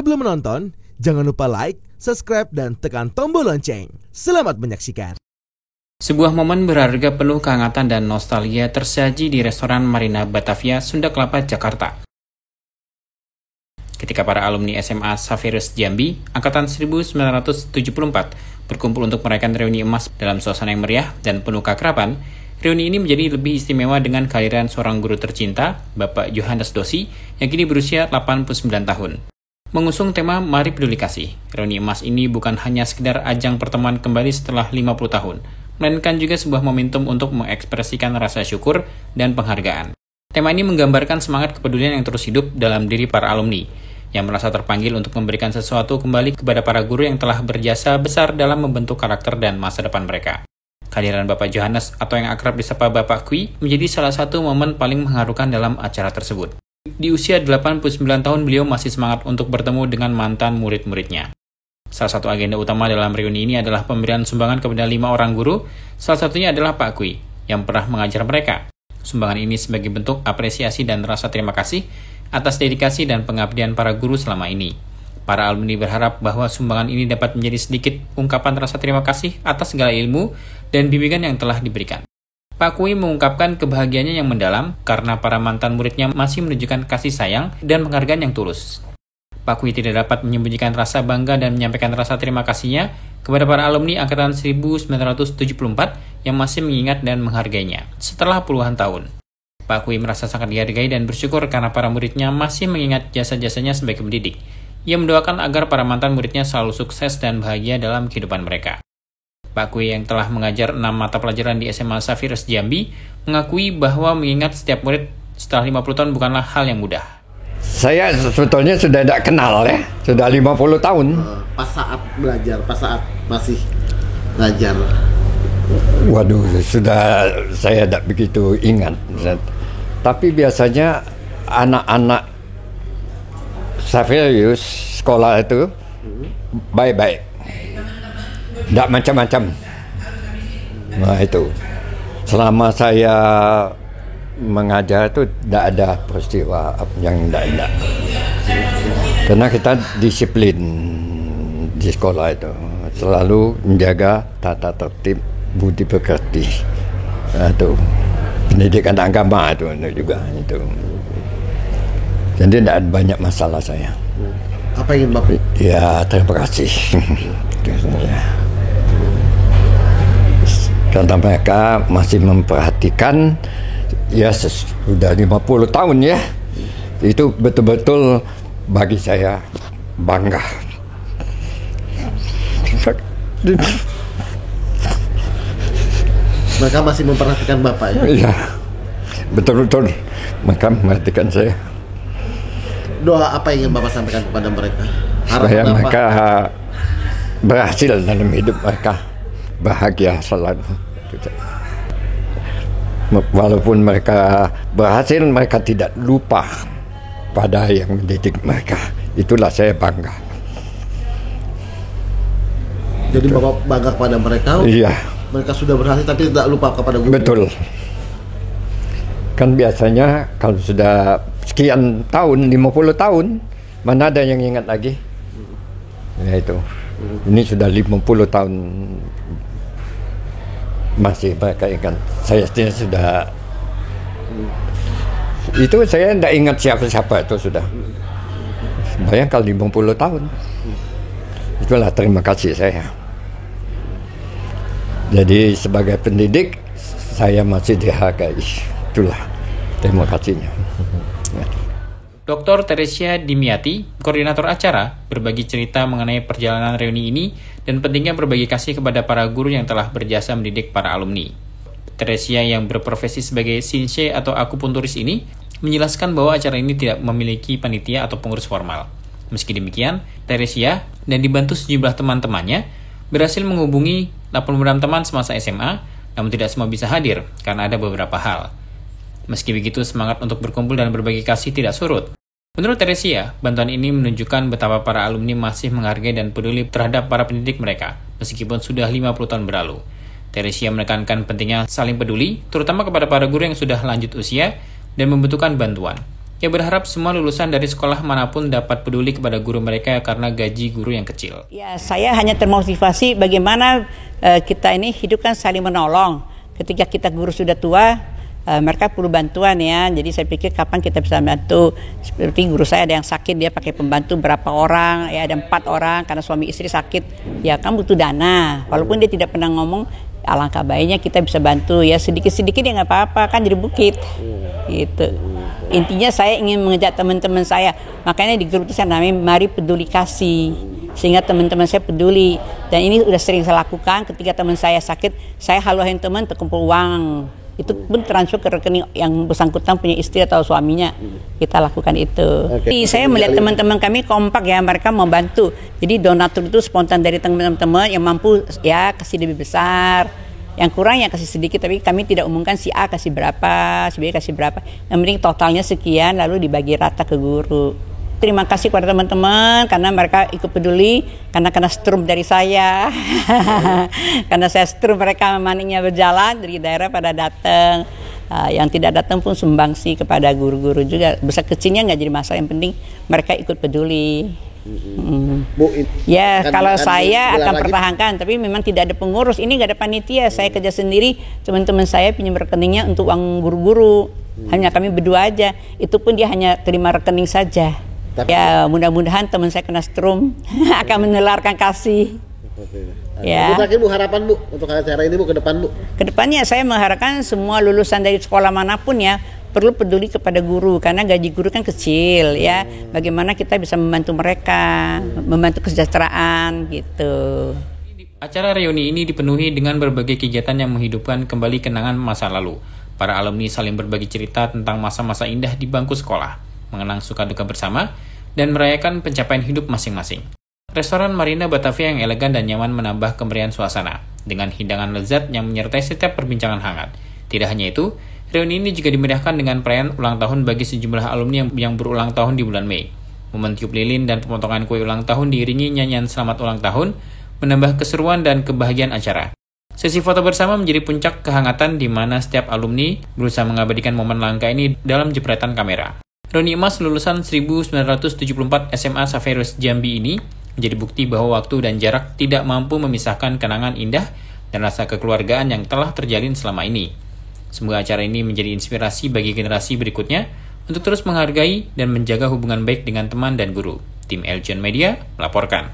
Sebelum menonton, jangan lupa like, subscribe, dan tekan tombol lonceng. Selamat menyaksikan. Sebuah momen berharga penuh kehangatan dan nostalgia tersaji di restoran Marina Batavia, Sunda Kelapa, Jakarta. Ketika para alumni SMA Xaverius Jambi, Angkatan 1974, berkumpul untuk merayakan reuni emas dalam suasana yang meriah dan penuh keakraban, reuni ini menjadi lebih istimewa dengan kehadiran seorang guru tercinta, Bapak Johannes Dosi, yang kini berusia 89 tahun. Mengusung tema Mari Peduli Kasih, reuni emas ini bukan hanya sekedar ajang pertemuan kembali setelah 50 tahun, melainkan juga sebuah momentum untuk mengekspresikan rasa syukur dan penghargaan. Tema ini menggambarkan semangat kepedulian yang terus hidup dalam diri para alumni, yang merasa terpanggil untuk memberikan sesuatu kembali kepada para guru yang telah berjasa besar dalam membentuk karakter dan masa depan mereka. Kehadiran Bapak Johannes atau yang akrab disapa Bapak Kui menjadi salah satu momen paling mengharukan dalam acara tersebut. Di usia 89 tahun beliau masih semangat untuk bertemu dengan mantan murid-muridnya. Salah satu agenda utama dalam reuni ini adalah pemberian sumbangan kepada 5 orang guru, salah satunya adalah Pak Kui, yang pernah mengajar mereka. Sumbangan ini sebagai bentuk apresiasi dan rasa terima kasih atas dedikasi dan pengabdian para guru selama ini. Para alumni berharap bahwa sumbangan ini dapat menjadi sedikit ungkapan rasa terima kasih atas segala ilmu dan bimbingan yang telah diberikan. Pak Kui mengungkapkan kebahagiaannya yang mendalam karena para mantan muridnya masih menunjukkan kasih sayang dan penghargaan yang tulus. Pak Kui tidak dapat menyembunyikan rasa bangga dan menyampaikan rasa terima kasihnya kepada para alumni Angkatan 1974 yang masih mengingat dan menghargainya setelah puluhan tahun. Pak Kui merasa sangat dihargai dan bersyukur karena para muridnya masih mengingat jasa-jasanya sebagai pendidik. Ia mendoakan agar para mantan muridnya selalu sukses dan bahagia dalam kehidupan mereka. Pak Kui yang telah mengajar 6 mata pelajaran di SMA Xaverius Jambi mengakui bahwa mengingat setiap murid setelah 50 tahun bukanlah hal yang mudah. Saya sebetulnya sudah tidak kenal ya, sudah 50 tahun. Pas saat belajar, pas saat masih ngajar. Waduh, sudah saya tidak begitu ingat. Tapi biasanya anak-anak Xaverius sekolah itu baik-baik, tidak macam-macam. Nah itu, selama saya mengajar itu tidak ada peristiwa yang tidak. Karena kita disiplin di sekolah itu, selalu menjaga tata tertib, budi pekerti. Nah, itu pendidikan agama itu juga itu. Jadi tidak ada banyak masalah saya. Apa yang Bapak? Ya, terima kasih. Karena mereka masih memperhatikan, ya sudah 50 tahun ya. Itu betul-betul bagi saya bangga. Mereka masih memperhatikan Bapak ya? Iya, betul-betul mereka memperhatikan saya. Doa apa yang ingin Bapak sampaikan kepada mereka? Supaya mereka berhasil dalam hidup mereka, bahagia selalu. Walaupun mereka berhasil, mereka tidak lupa pada yang mendidik mereka. Itulah saya bangga. Jadi Bapak bangga kepada mereka? Iya. Mereka sudah berhasil tapi tidak lupa kepada guru. Betul. Kan biasanya kalau sudah sekian tahun, 50 tahun, mana ada yang ingat lagi? Ya itu. Ini sudah 50 tahun masih mereka ingat. Saya sudah itu saya tidak ingat siapa-siapa itu sudah. Bayangkan 50 tahun. Itulah terima kasih saya. Jadi sebagai pendidik saya masih dihargai. Itulah terima kasihnya. Dr. Teresia Dimiati, koordinator acara, berbagi cerita mengenai perjalanan reuni ini dan pentingnya berbagi kasih kepada para guru yang telah berjasa mendidik para alumni. Teresia yang berprofesi sebagai Shinsei atau akupunturis ini menjelaskan bahwa acara ini tidak memiliki panitia atau pengurus formal. Meski demikian, Teresia dan dibantu sejumlah teman-temannya berhasil menghubungi 86 teman semasa SMA, namun tidak semua bisa hadir karena ada beberapa hal. Meski begitu, semangat untuk berkumpul dan berbagi kasih tidak surut. Menurut Teresia, bantuan ini menunjukkan betapa para alumni masih menghargai dan peduli terhadap para pendidik mereka, meskipun sudah 50 tahun berlalu. Teresia menekankan pentingnya saling peduli, terutama kepada para guru yang sudah lanjut usia dan membutuhkan bantuan. Ia berharap semua lulusan dari sekolah manapun dapat peduli kepada guru mereka karena gaji guru yang kecil. Ya, saya hanya termotivasi bagaimana kita ini hidup kan saling menolong. Ketika kita guru sudah tua, mereka perlu bantuan ya. Jadi saya pikir kapan kita bisa bantu. Seperti guru saya ada yang sakit, dia pakai pembantu berapa orang, ya ada 4 orang karena suami istri sakit. Ya kan butuh dana. Walaupun dia tidak pernah ngomong, alangkah baiknya kita bisa bantu ya, sedikit-sedikit ya nggak apa-apa kan jadi bukit. Gitu. Intinya saya ingin mengajak teman-teman saya, makanya di grup itu saya namanya Mari Peduli Kasih, sehingga teman-teman saya peduli. Dan ini udah sering saya lakukan. Ketika teman saya sakit, saya haluin teman terkumpul uang, itu pun transfer ke rekening yang bersangkutan punya istri atau suaminya. Kita lakukan itu. Jadi saya melihat teman-teman kami kompak ya, mereka membantu. Jadi donatur itu spontan dari teman-teman yang mampu ya kasih lebih besar. Yang kurang ya kasih sedikit, tapi kami tidak umumkan si A kasih berapa, si B kasih berapa. Yang penting totalnya sekian, lalu dibagi rata ke guru. Terima kasih kepada teman-teman karena mereka ikut peduli, karena kena strum dari saya. Karena saya strum, mereka maningnya berjalan dari daerah pada datang. Yang tidak datang pun sumbangsi kepada guru-guru juga. Besar kecilnya nggak jadi masalah, yang penting mereka ikut peduli. Bu, ya kalau saya akan pertahankan, tapi memang tidak ada pengurus. Ini nggak ada panitia, saya kerja sendiri. Teman-teman saya pinjam rekeningnya untuk uang guru-guru. Hanya kami berdua aja. Itu pun dia hanya terima rekening saja. Ya mudah-mudahan teman saya kena strum akan menularkan kasih. Ya. Bu, terakhir Bu, harapan Bu untuk acara ini Bu ke depan Bu. Kedepannya saya mengharapkan semua lulusan dari sekolah manapun ya perlu peduli kepada guru, karena gaji guru kan kecil ya. Bagaimana kita bisa membantu mereka, membantu kesejahteraan gitu. Acara reuni ini dipenuhi dengan berbagai kegiatan yang menghidupkan kembali kenangan masa lalu. Para alumni saling berbagi cerita tentang masa-masa indah di bangku sekolah, mengenang suka duka bersama, dan merayakan pencapaian hidup masing-masing. Restoran Marina Batavia yang elegan dan nyaman menambah kemeriahan suasana, dengan hidangan lezat yang menyertai setiap perbincangan hangat. Tidak hanya itu, reuni ini juga dimeriahkan dengan perayaan ulang tahun bagi sejumlah alumni yang berulang tahun di bulan Mei. Momen tiup lilin dan pemotongan kue ulang tahun diiringi nyanyian selamat ulang tahun, menambah keseruan dan kebahagiaan acara. Sesi foto bersama menjadi puncak kehangatan di mana setiap alumni berusaha mengabadikan momen langka ini dalam jepretan kamera. Reuni emas lulusan 1974 SMA Xaverius Jambi ini menjadi bukti bahwa waktu dan jarak tidak mampu memisahkan kenangan indah dan rasa kekeluargaan yang telah terjalin selama ini. Semoga acara ini menjadi inspirasi bagi generasi berikutnya untuk terus menghargai dan menjaga hubungan baik dengan teman dan guru. Tim Eljon Media melaporkan.